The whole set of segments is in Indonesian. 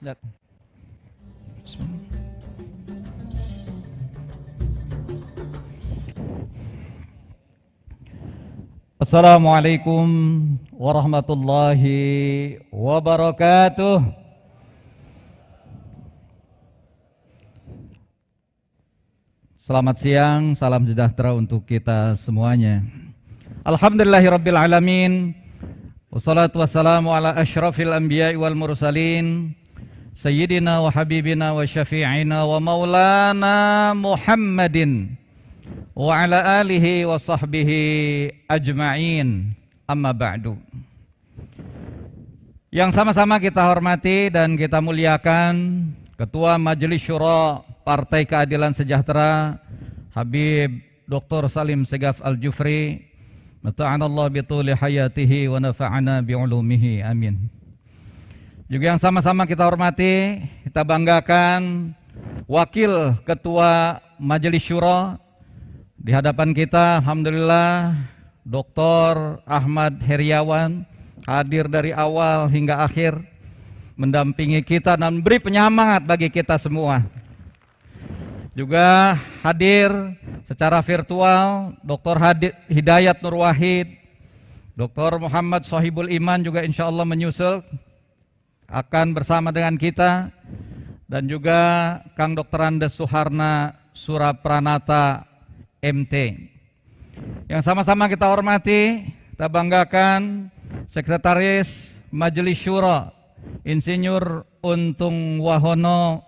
Ya. Assalamualaikum warahmatullahi wabarakatuh. Selamat siang, salam sejahtera untuk kita semuanya. Alhamdulillahirabbil alamin. Wassalatu wassalamu ala asyrafil anbiya'i wal mursalin. Sayyidina wa habibina wa syafi'ina wa maulana Muhammadin wa ala alihi wa sahbihi ajma'in. Amma ba'du. Yang sama-sama kita hormati dan kita muliakan Ketua Majelis Syura Partai Keadilan Sejahtera Habib Dr. Salim Segaf Al-Jufri, mata'anallah bituli hayatihi wa nafa'ana bi'ulumihi, amin. Juga yang sama-sama kita hormati, kita banggakan Wakil Ketua Majelis Syura di hadapan kita, alhamdulillah, Dr. Ahmad Heriawan hadir dari awal hingga akhir, mendampingi kita dan beri penyemangat bagi kita semua. Juga hadir secara virtual Dr. Hidayat Nur Wahid, Dr. Muhammad Sohibul Iman juga insya Allah menyusul akan bersama dengan kita, dan juga Kang Dr. Andes Suharna Surapranata MT. Yang sama-sama kita hormati, kita banggakan Sekretaris Majelis Syura Insinyur Untung Wahono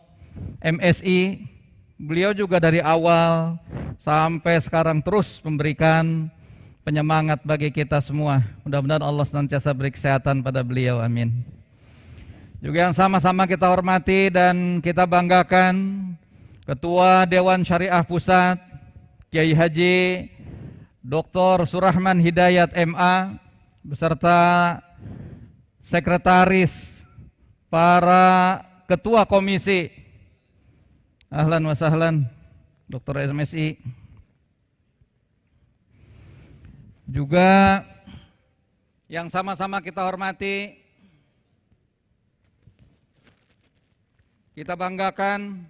MSI. Beliau juga dari awal sampai sekarang terus memberikan penyemangat bagi kita semua. Mudah-mudahan Allah senantiasa beri kesehatan pada beliau, amin. Juga yang sama-sama kita hormati dan kita banggakan Ketua Dewan Syariah Pusat Kiai Haji Dr. Surahman Hidayat MA beserta Sekretaris, para Ketua Komisi. Ahlan wa sahlan Dr. MSI. Juga yang sama-sama kita hormati, kita banggakan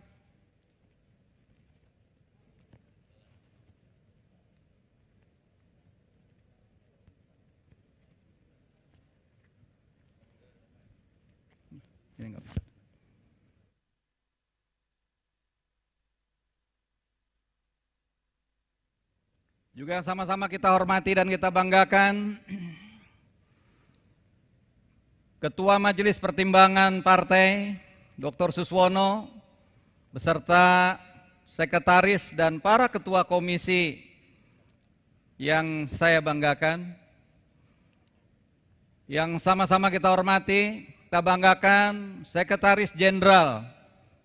juga sama-sama kita hormati dan kita banggakan Ketua Majelis Pertimbangan Partai Dr. Suswono beserta Sekretaris dan para Ketua Komisi yang saya banggakan. Yang sama-sama kita hormati, kita banggakan Sekretaris Jenderal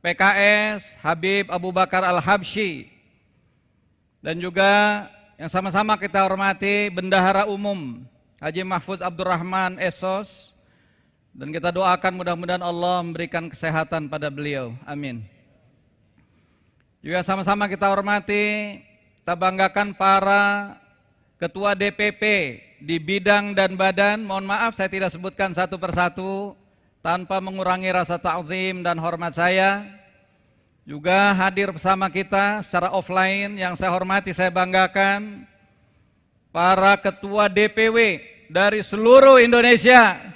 PKS Habib Abu Bakar Al-Habsyi, dan juga yang sama-sama kita hormati Bendahara Umum Haji Mahfuz Abdurrahman Esos, dan kita doakan mudah-mudahan Allah memberikan kesehatan pada beliau, amin. Juga sama-sama kita hormati, kita banggakan para Ketua DPP di bidang dan badan. Mohon maaf saya tidak sebutkan satu persatu tanpa mengurangi rasa ta'zim dan hormat saya. Juga hadir bersama kita secara offline yang saya hormati, saya banggakan para Ketua DPW dari seluruh Indonesia.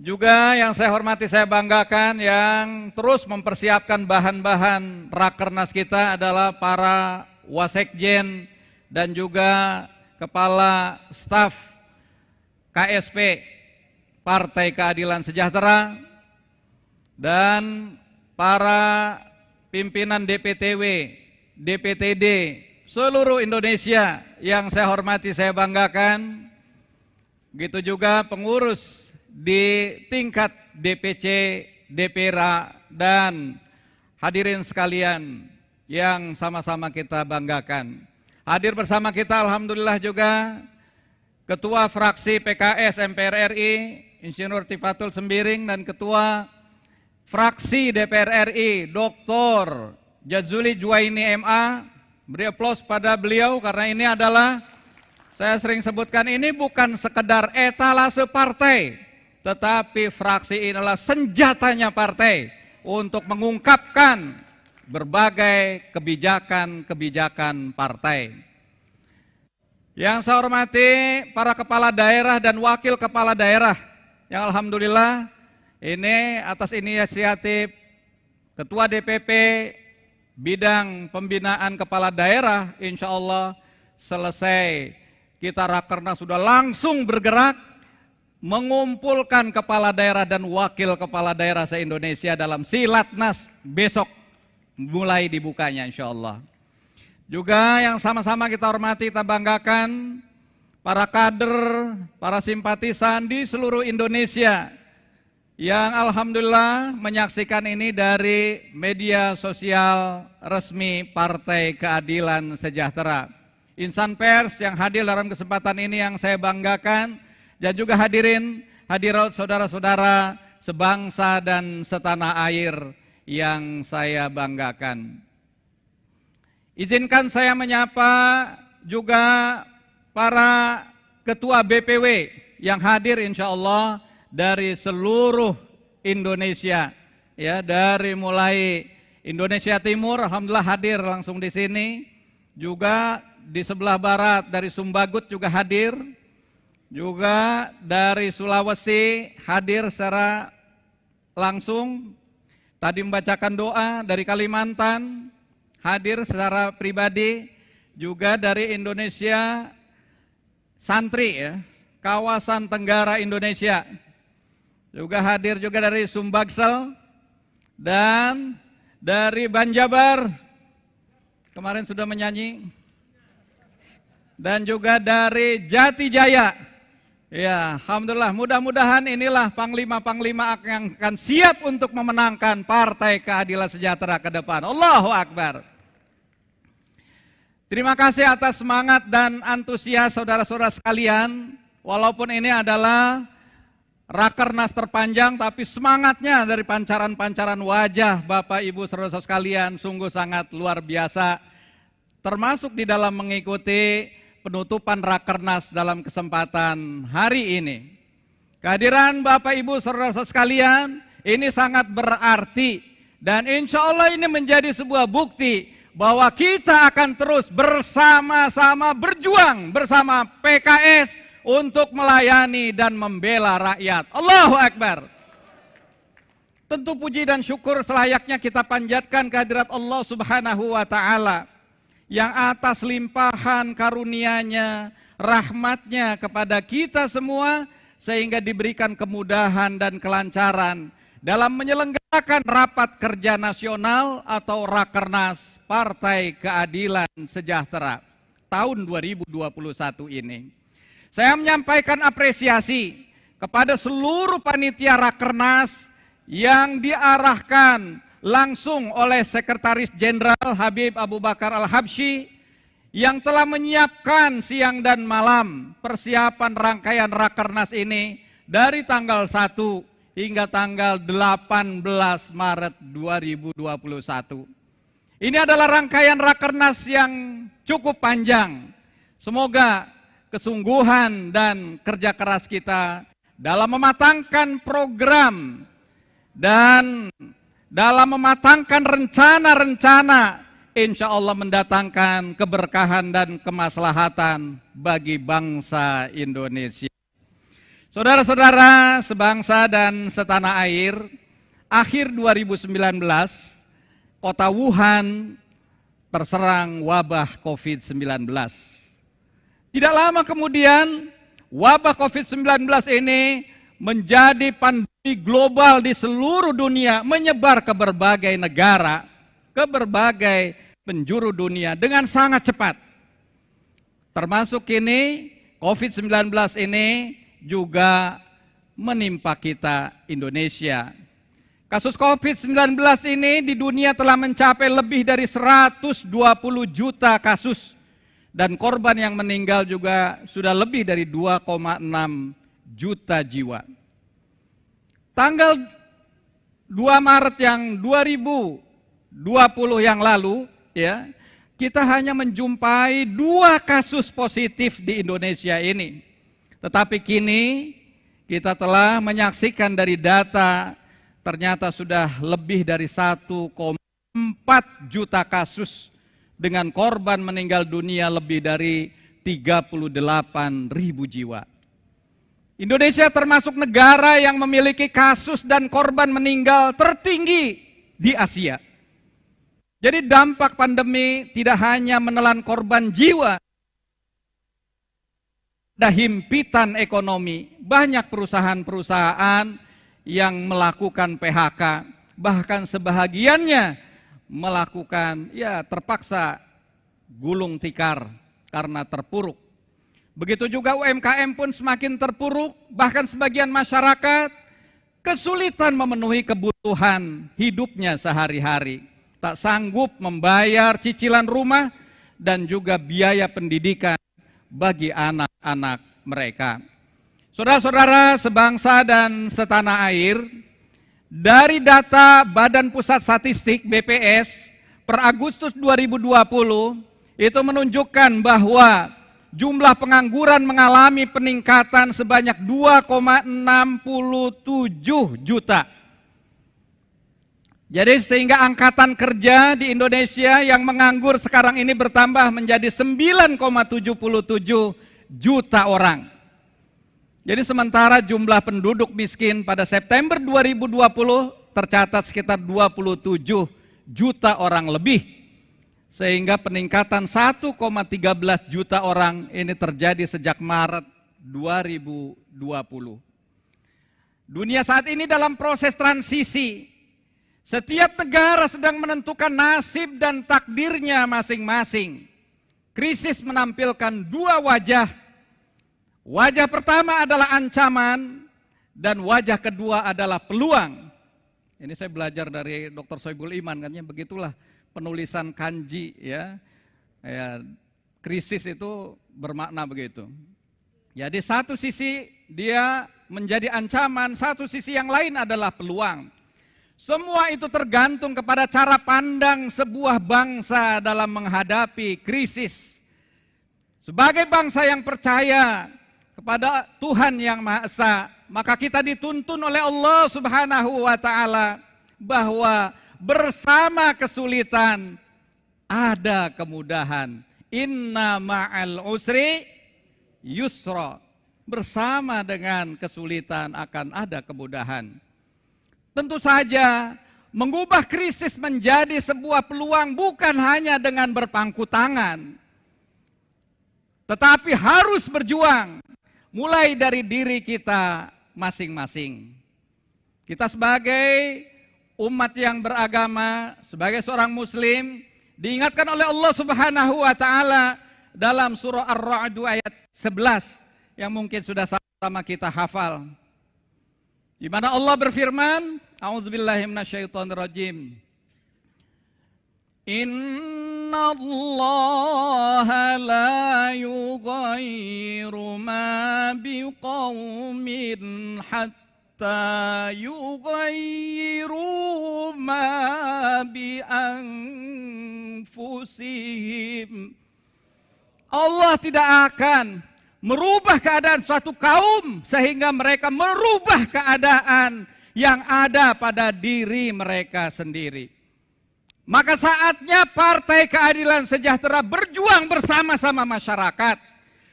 Juga yang saya hormati, saya banggakan yang terus mempersiapkan bahan-bahan rakernas kita adalah para wasekjen dan juga kepala staf KSP Partai Keadilan Sejahtera, dan para pimpinan DPTW, DPTD seluruh Indonesia yang saya hormati, saya banggakan. Begitu juga pengurus di tingkat DPC, DPRA, dan hadirin sekalian yang sama-sama kita banggakan. Hadir bersama kita alhamdulillah juga Ketua Fraksi PKS MPR RI Insinyur Tifatul Sembiring, dan Ketua Fraksi DPR RI Dr. Jazuli Juwaini MA. Beri aplaus pada beliau karena ini adalah, saya sering sebutkan, ini bukan sekedar etalase partai, tetapi fraksi ini adalah senjatanya partai untuk mengungkapkan berbagai kebijakan-kebijakan partai. Yang saya hormati para kepala daerah dan wakil kepala daerah yang alhamdulillah ini atas inisiatif Ketua DPP bidang pembinaan kepala daerah, insya Allah selesai kita rakernas sudah langsung bergerak mengumpulkan kepala daerah dan wakil kepala daerah se-Indonesia dalam Silatnas besok mulai dibukanya insya Allah. Juga yang sama-sama kita hormati, kita banggakan para kader, para simpatisan di seluruh Indonesia yang alhamdulillah menyaksikan ini dari media sosial resmi Partai Keadilan Sejahtera. Insan pers yang hadir dalam kesempatan ini yang saya banggakan, dan juga hadirat saudara-saudara sebangsa dan setanah air yang saya banggakan. Izinkan saya menyapa juga para ketua BPW yang hadir insya Allah dari seluruh Indonesia, ya, dari mulai Indonesia Timur, alhamdulillah hadir langsung di sini, juga di sebelah barat dari Sumbagut juga hadir, juga dari Sulawesi hadir secara langsung, tadi membacakan doa, dari Kalimantan hadir secara pribadi, juga dari Indonesia santri, ya, kawasan Tenggara Indonesia, juga hadir juga dari Sumbaksel dan dari Banjabar, kemarin sudah menyanyi, dan juga dari Jati Jaya. Ya, alhamdulillah, mudah-mudahan inilah panglima-panglima yang akan siap untuk memenangkan Partai Keadilan Sejahtera ke depan. Allahu Akbar. Terima kasih atas semangat dan antusias saudara-saudara sekalian. Walaupun ini adalah rakernas terpanjang, tapi semangatnya dari pancaran-pancaran wajah Bapak Ibu saudara-saudara sekalian sungguh sangat luar biasa. Termasuk di dalam mengikuti penutupan rakernas dalam kesempatan hari ini. Kehadiran Bapak Ibu saudara-saudara sekalian ini sangat berarti, dan insya Allah ini menjadi sebuah bukti bahwa kita akan terus bersama-sama berjuang bersama PKS untuk melayani dan membela rakyat. Allahu Akbar. Tentu puji dan syukur selayaknya kita panjatkan kehadirat Allah Subhanahu wa Ta'ala yang atas limpahan karunia-Nya, rahmat-Nya kepada kita semua, sehingga diberikan kemudahan dan kelancaran dalam menyelenggarakan rapat kerja nasional atau Rakernas Partai Keadilan Sejahtera tahun 2021 ini. Saya menyampaikan apresiasi kepada seluruh panitia Rakernas yang diarahkan langsung oleh Sekretaris Jenderal Habib Abu Bakar Al-Habsyi yang telah menyiapkan siang dan malam persiapan rangkaian Rakernas ini dari tanggal 1 hingga tanggal 18 Maret 2021. Ini adalah rangkaian Rakernas yang cukup panjang. Semoga kesungguhan dan kerja keras kita dalam mematangkan program dan dalam mematangkan rencana-rencana, insya Allah mendatangkan keberkahan dan kemaslahatan bagi bangsa Indonesia. Saudara-saudara sebangsa dan setanah air, akhir 2019, kota Wuhan terserang wabah COVID-19. Tidak lama kemudian, wabah COVID-19 ini menjadi pandemi global di seluruh dunia, menyebar ke berbagai negara, ke berbagai penjuru dunia dengan sangat cepat. Termasuk kini COVID-19 ini juga menimpa kita Indonesia. Kasus COVID-19 ini di dunia telah mencapai lebih dari 120 juta kasus, dan korban yang meninggal juga sudah lebih dari 2,6 juta jiwa. Tanggal 2 Maret yang 2020 yang lalu, ya, kita hanya menjumpai 2 kasus positif di Indonesia ini. Tetapi kini kita telah menyaksikan dari data ternyata sudah lebih dari 1,4 juta kasus dengan korban meninggal dunia lebih dari 38.000 jiwa. Indonesia termasuk negara yang memiliki kasus dan korban meninggal tertinggi di Asia. Jadi dampak pandemi tidak hanya menelan korban jiwa, ada himpitan ekonomi, banyak perusahaan-perusahaan yang melakukan PHK, bahkan sebahagiannya melakukan terpaksa gulung tikar karena terpuruk. Begitu juga UMKM pun semakin terpuruk, bahkan sebagian masyarakat kesulitan memenuhi kebutuhan hidupnya sehari-hari, tak sanggup membayar cicilan rumah dan juga biaya pendidikan bagi anak-anak mereka. Saudara-saudara sebangsa dan setanah air, dari data Badan Pusat Statistik BPS per Agustus 2020 itu menunjukkan bahwa jumlah pengangguran mengalami peningkatan sebanyak 2,67 juta. Jadi sehingga angkatan kerja di Indonesia yang menganggur sekarang ini bertambah menjadi 9,77 juta orang. Jadi sementara jumlah penduduk miskin pada September 2020 tercatat sekitar 27 juta orang lebih. Sehingga peningkatan 1,13 juta orang ini terjadi sejak Maret 2020. Dunia saat ini dalam proses transisi. Setiap negara sedang menentukan nasib dan takdirnya masing-masing. Krisis menampilkan dua wajah. Wajah pertama adalah ancaman dan wajah kedua adalah peluang. Ini saya belajar dari Dr. Soebul Iman, katanya begitulah penulisan kanji ya. Krisis itu bermakna begitu. Jadi satu sisi dia menjadi ancaman, satu sisi yang lain adalah peluang. Semua itu tergantung kepada cara pandang sebuah bangsa dalam menghadapi krisis. Sebagai bangsa yang percaya kepada Tuhan yang Maha Esa, maka kita dituntun oleh Allah Subhanahu wa Ta'ala bahwa bersama kesulitan ada kemudahan. Inna ma'al usri yusra. Bersama dengan kesulitan akan ada kemudahan. Tentu saja mengubah krisis menjadi sebuah peluang bukan hanya dengan berpangku tangan, tetapi harus berjuang mulai dari diri kita masing-masing. Kita sebagai umat yang beragama, sebagai seorang muslim, diingatkan oleh Allah Subhanahu wa Ta'ala dalam surah Ar-Ra'd ayat 11 yang mungkin sudah sama kita hafal. Di mana Allah berfirman, A'udzubillahi minasyaitonirrajim. Innallaha la yughayyiru ma biqaumin hatta yughayyiru ma bi anfusihim. Allah tidak akan merubah keadaan suatu kaum sehingga mereka merubah keadaan yang ada pada diri mereka sendiri. Maka saatnya Partai Keadilan Sejahtera berjuang bersama-sama masyarakat,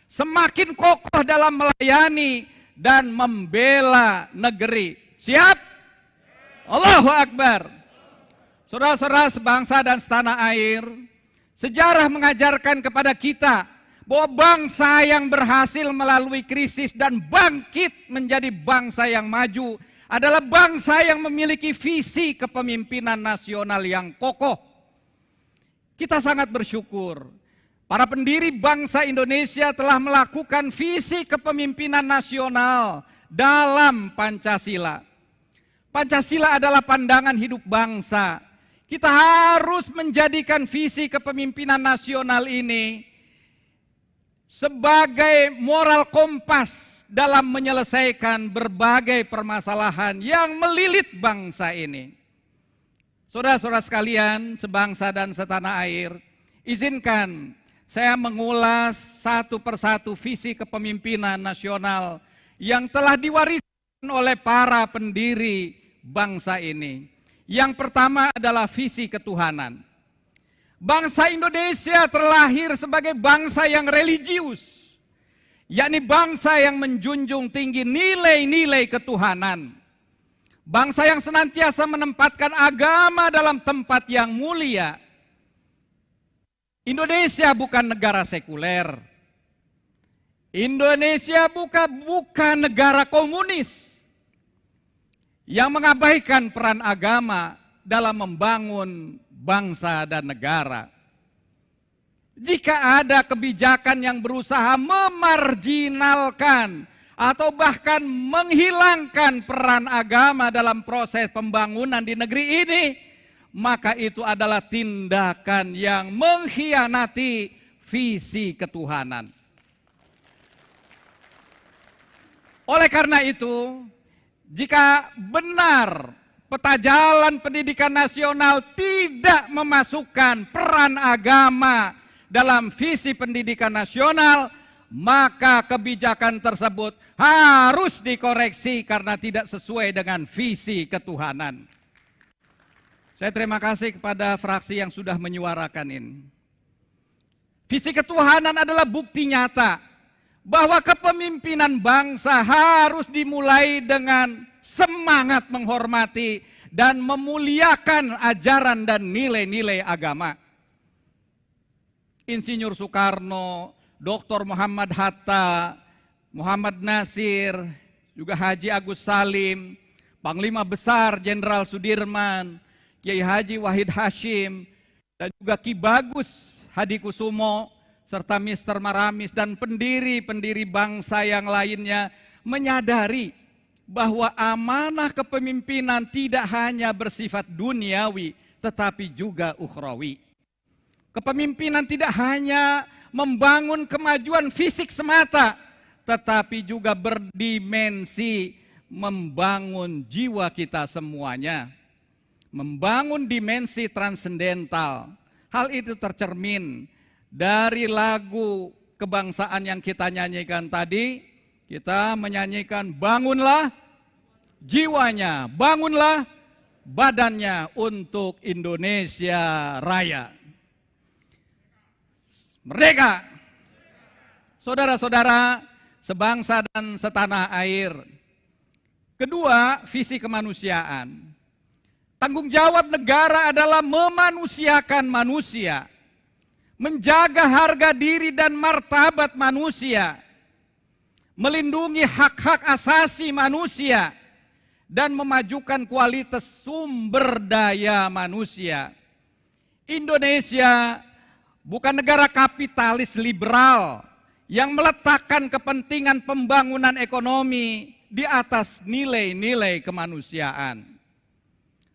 semakin kokoh dalam melayani dan membela negeri. Siap? Allahu Akbar. Saudara-saudara sebangsa dan setanah air, sejarah mengajarkan kepada kita bahwa bangsa yang berhasil melalui krisis dan bangkit menjadi bangsa yang maju adalah bangsa yang memiliki visi kepemimpinan nasional yang kokoh. Kita sangat bersyukur para pendiri bangsa Indonesia telah melakukan visi kepemimpinan nasional dalam Pancasila. Pancasila adalah pandangan hidup bangsa. Kita harus menjadikan visi kepemimpinan nasional ini sebagai moral kompas dalam menyelesaikan berbagai permasalahan yang melilit bangsa ini. Saudara-saudara sekalian, sebangsa dan setanah air, izinkan saya mengulas satu persatu visi kepemimpinan nasional yang telah diwariskan oleh para pendiri bangsa ini. Yang pertama adalah visi ketuhanan. Bangsa Indonesia terlahir sebagai bangsa yang religius, yakni bangsa yang menjunjung tinggi nilai-nilai ketuhanan. Bangsa yang senantiasa menempatkan agama dalam tempat yang mulia. Indonesia bukan negara sekuler. Indonesia bukan negara komunis yang mengabaikan peran agama dalam membangun bangsa dan negara. Jika ada kebijakan yang berusaha memarjinalkan atau bahkan menghilangkan peran agama dalam proses pembangunan di negeri ini, maka itu adalah tindakan yang mengkhianati visi ketuhanan. Oleh karena itu, jika benar peta jalan pendidikan nasional tidak memasukkan peran agama dalam visi pendidikan nasional, maka kebijakan tersebut harus dikoreksi karena tidak sesuai dengan visi ketuhanan. Saya terima kasih kepada fraksi yang sudah menyuarakan ini. Visi ketuhanan adalah bukti nyata bahwa kepemimpinan bangsa harus dimulai dengan semangat menghormati dan memuliakan ajaran dan nilai-nilai agama. Insinyur Soekarno, Dr. Muhammad Hatta, Muhammad Nasir, juga Haji Agus Salim, Panglima Besar Jenderal Sudirman, Kiai Haji Wahid Hashim, dan juga Ki Bagus Hadikusumo, serta Mr. Maramis dan pendiri-pendiri bangsa yang lainnya menyadari bahwa amanah kepemimpinan tidak hanya bersifat duniawi, tetapi juga ukhrawi. Kepemimpinan tidak hanya membangun kemajuan fisik semata, tetapi juga berdimensi membangun jiwa kita semuanya. Membangun dimensi transendental. Hal itu tercermin dari lagu kebangsaan yang kita nyanyikan tadi. Kita menyanyikan bangunlah jiwanya, bangunlah badannya untuk Indonesia Raya. Merdeka! Saudara-saudara sebangsa dan setanah air. Kedua, visi kemanusiaan. Tanggung jawab negara adalah memanusiakan manusia, menjaga harga diri dan martabat manusia, melindungi hak-hak asasi manusia, dan memajukan kualitas sumber daya manusia. Indonesia bukan negara kapitalis liberal yang meletakkan kepentingan pembangunan ekonomi di atas nilai-nilai kemanusiaan.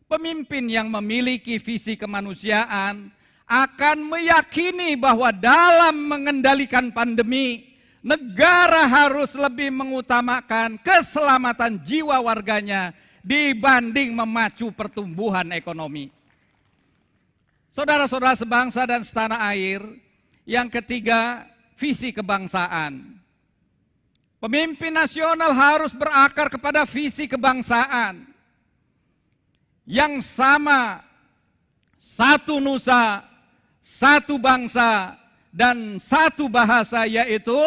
Pemimpin yang memiliki visi kemanusiaan akan meyakini bahwa dalam mengendalikan pandemi, negara harus lebih mengutamakan keselamatan jiwa warganya dibanding memacu pertumbuhan ekonomi. Saudara-saudara sebangsa dan setanah air, yang ketiga, visi kebangsaan. Pemimpin nasional harus berakar kepada visi kebangsaan yang sama, satu nusa, satu bangsa, dan satu bahasa, yaitu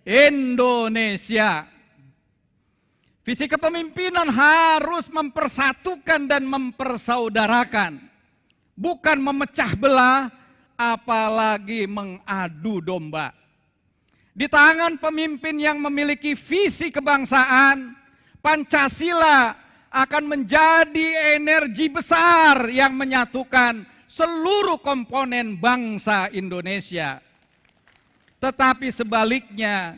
Indonesia. Visi kepemimpinan harus mempersatukan dan mempersaudarakan, bukan memecah belah, apalagi mengadu domba. Di tangan pemimpin yang memiliki visi kebangsaan, Pancasila akan menjadi energi besar yang menyatukan seluruh komponen bangsa Indonesia. Tetapi sebaliknya,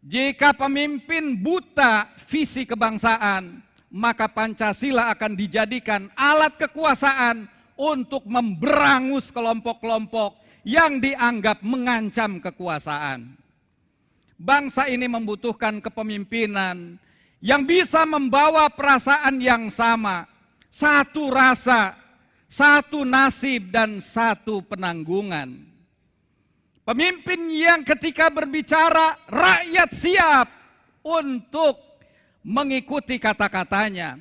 jika pemimpin buta visi kebangsaan, maka Pancasila akan dijadikan alat kekuasaan untuk memberangus kelompok-kelompok yang dianggap mengancam kekuasaan. Bangsa ini membutuhkan kepemimpinan yang bisa membawa perasaan yang sama, satu rasa, satu nasib, dan satu penanggungan. Pemimpin yang ketika berbicara rakyat siap untuk mengikuti kata-katanya.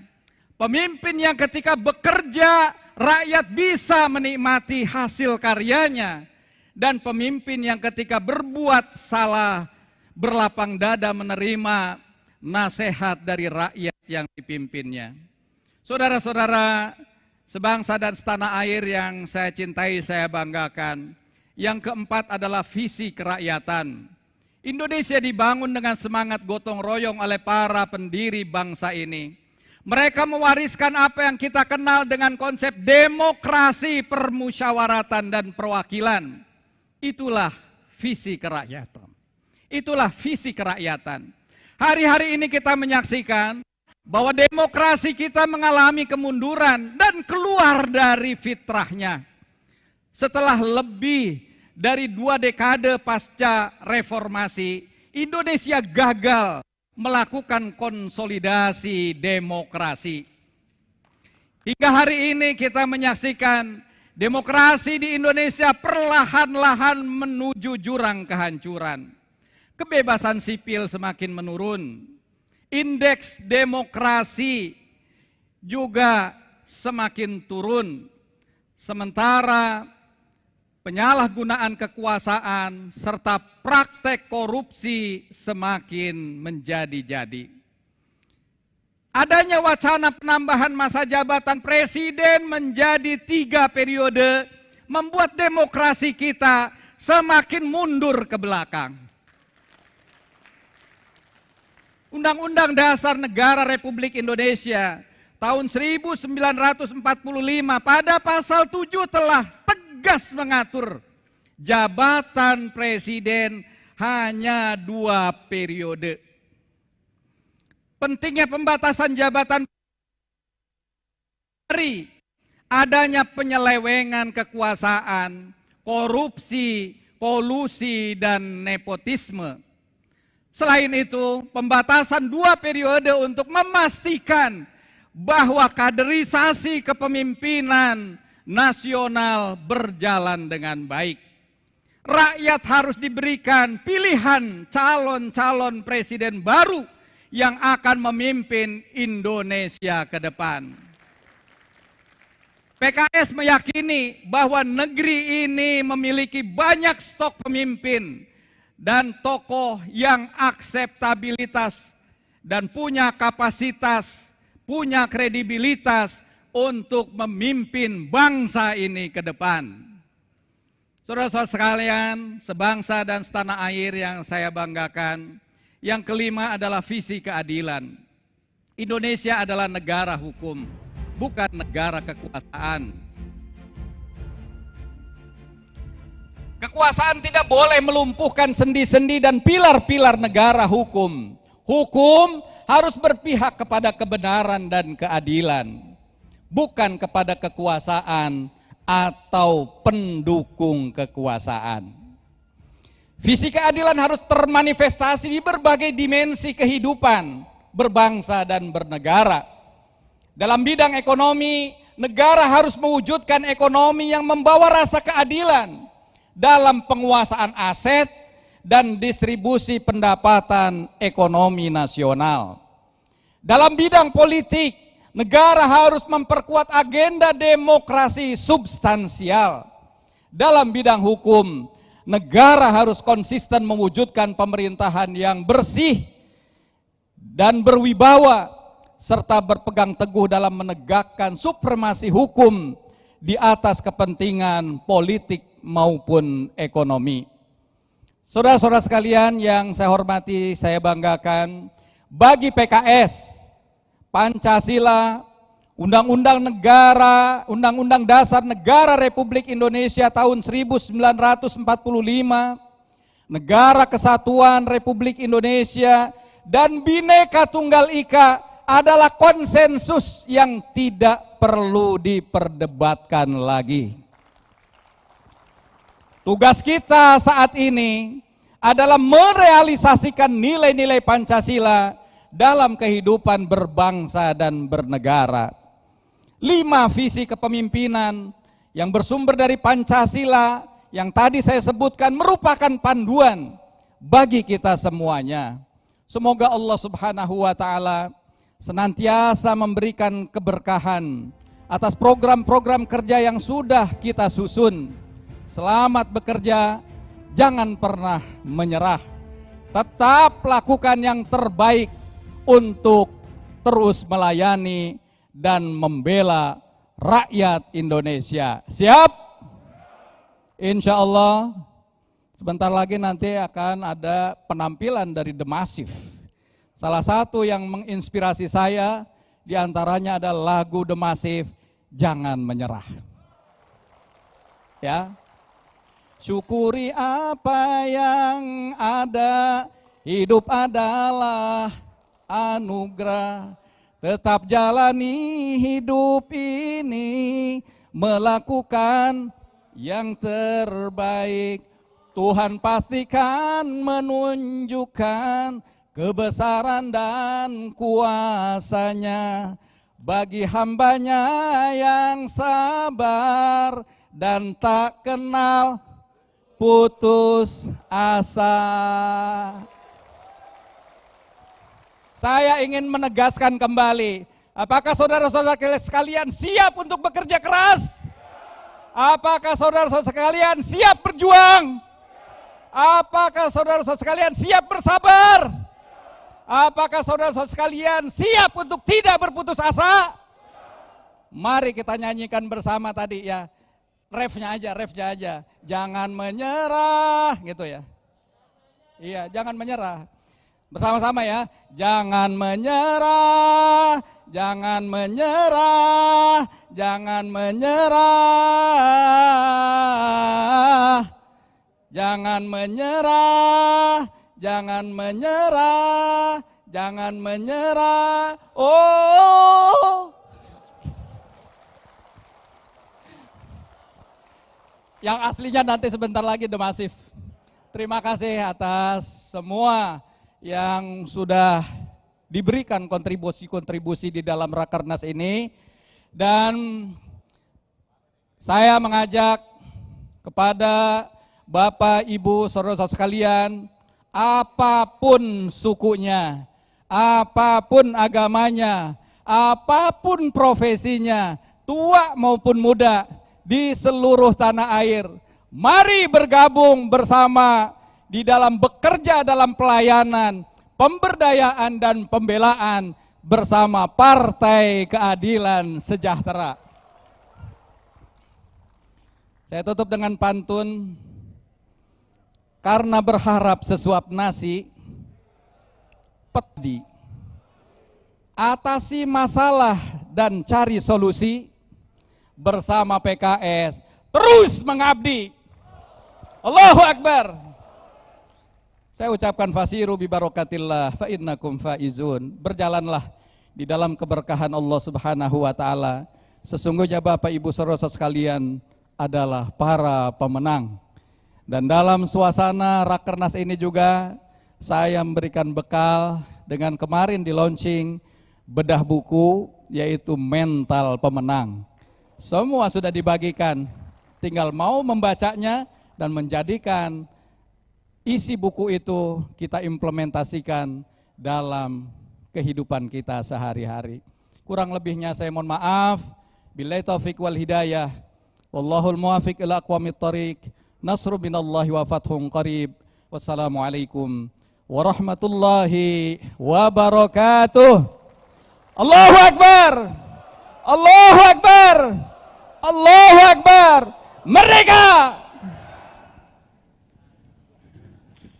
Pemimpin yang ketika bekerja, rakyat bisa menikmati hasil karyanya. Dan pemimpin yang ketika berbuat salah, berlapang dada menerima nasihat dari rakyat yang dipimpinnya. Saudara-saudara, sebangsa dan setanah air yang saya cintai, saya banggakan. Yang keempat adalah visi kerakyatan. Indonesia dibangun dengan semangat gotong royong oleh para pendiri bangsa ini. Mereka mewariskan apa yang kita kenal dengan konsep demokrasi, permusyawaratan, dan perwakilan. Itulah visi kerakyatan. Itulah visi kerakyatan. Hari-hari ini kita menyaksikan bahwa demokrasi kita mengalami kemunduran dan keluar dari fitrahnya. Setelah lebih dari 2 dekade pasca reformasi, Indonesia gagal melakukan konsolidasi demokrasi. Hingga hari ini kita menyaksikan demokrasi di Indonesia perlahan-lahan menuju jurang kehancuran. Kebebasan sipil semakin menurun. Indeks demokrasi juga semakin turun. Sementara penyalahgunaan kekuasaan serta praktek korupsi semakin menjadi-jadi. Adanya wacana penambahan masa jabatan presiden menjadi 3 periode membuat demokrasi kita semakin mundur ke belakang. Undang-Undang Dasar Negara Republik Indonesia tahun 1945 pada pasal 7 telah tegas mengatur jabatan presiden hanya 2 periode. Pentingnya pembatasan jabatan dari adanya penyelewengan kekuasaan, korupsi, kolusi, dan nepotisme. Selain itu, pembatasan 2 periode untuk memastikan bahwa kaderisasi kepemimpinan nasional berjalan dengan baik. Rakyat harus diberikan pilihan calon-calon presiden baru yang akan memimpin Indonesia ke depan. PKS meyakini bahwa negeri ini memiliki banyak stok pemimpin dan tokoh yang akseptabilitas dan punya kapasitas, punya kredibilitas untuk memimpin bangsa ini ke depan. Saudara-saudara sekalian, sebangsa dan setanah air yang saya banggakan, yang kelima adalah visi keadilan. Indonesia adalah negara hukum, bukan negara kekuasaan. Kekuasaan tidak boleh melumpuhkan sendi-sendi dan pilar-pilar negara hukum. Hukum harus berpihak kepada kebenaran dan keadilan, bukan kepada kekuasaan atau pendukung kekuasaan. Visi keadilan harus termanifestasi di berbagai dimensi kehidupan berbangsa dan bernegara. Dalam bidang ekonomi, negara harus mewujudkan ekonomi yang membawa rasa keadilan dalam penguasaan aset dan distribusi pendapatan ekonomi nasional. Dalam bidang politik, negara harus memperkuat agenda demokrasi substansial. Dalam bidang hukum, negara harus konsisten mewujudkan pemerintahan yang bersih dan berwibawa, serta berpegang teguh dalam menegakkan supremasi hukum di atas kepentingan politik maupun ekonomi. Saudara-saudara sekalian yang saya hormati, saya banggakan, bagi PKS, Pancasila, Undang-Undang Dasar Negara Republik Indonesia tahun 1945, Negara Kesatuan Republik Indonesia, dan Bhinneka Tunggal Ika adalah konsensus yang tidak perlu diperdebatkan lagi. Tugas kita saat ini adalah merealisasikan nilai-nilai Pancasila dalam kehidupan berbangsa dan bernegara. 5 visi kepemimpinan yang bersumber dari Pancasila yang tadi saya sebutkan merupakan panduan bagi kita semuanya. Semoga Allah Subhanahu wa taala senantiasa memberikan keberkahan atas program-program kerja yang sudah kita susun. Selamat bekerja, jangan pernah menyerah. Tetap lakukan yang terbaik untuk terus melayani dan membela rakyat Indonesia. Siap? Insya Allah sebentar lagi nanti akan ada penampilan dari The Massive. Salah satu yang menginspirasi saya diantaranya adalah lagu The Massive, Jangan Menyerah. Ya, syukuri apa yang ada, hidup adalah anugerah. Tetap jalani hidup ini, melakukan yang terbaik. Tuhan pastikan menunjukkan kebesaran dan kuasa-Nya bagi hambanya yang sabar dan tak kenal putus asa. Saya ingin menegaskan kembali, apakah saudara-saudara sekalian siap untuk bekerja keras? Apakah saudara-saudara sekalian siap berjuang? Apakah saudara-saudara sekalian siap bersabar? Apakah saudara-saudara sekalian siap untuk tidak berputus asa? Mari kita nyanyikan bersama tadi ya. Refnya aja. Jangan menyerah gitu ya. Iya, jangan menyerah. Bersama-sama ya. Jangan menyerah, jangan menyerah, jangan menyerah. Jangan menyerah, jangan menyerah, jangan menyerah. Oh. Yang aslinya nanti sebentar lagi The Massive. Terima kasih atas semua yang sudah diberikan kontribusi-kontribusi di dalam Rakernas ini. Dan saya mengajak kepada Bapak, Ibu, saudara-saudara sekalian, apapun sukunya, apapun agamanya, apapun profesinya, tua maupun muda, di seluruh tanah air, mari bergabung bersama di dalam bekerja dalam pelayanan, pemberdayaan dan pembelaan bersama Partai Keadilan Sejahtera. Saya tutup dengan pantun. Karena berharap sesuap nasi, pedi, atasi masalah dan cari solusi, bersama PKS terus mengabdi. Allahu Akbar. Saya ucapkan fasiru bi barakatillah fa innakum faizun. Berjalanlah di dalam keberkahan Allah Subhanahu wa taala. Sesungguhnya Bapak Ibu saudara sekalian adalah para pemenang. Dan dalam suasana Rakernas ini juga saya memberikan bekal dengan kemarin di launching bedah buku yaitu Mental Pemenang. Semua sudah dibagikan, tinggal mau membacanya dan menjadikan isi buku itu kita implementasikan dalam kehidupan kita sehari-hari. Kurang lebihnya saya mohon maaf. Billahi taufiq wal hidayah. Wallahul muwafiq ila aqwamit thoriq. Nasru minallahi wa fathun qarib. Wassalamualaikum warahmatullahi wabarakatuh. Allahu Akbar. Allahu Akbar. Allahu Akbar. Merdeka.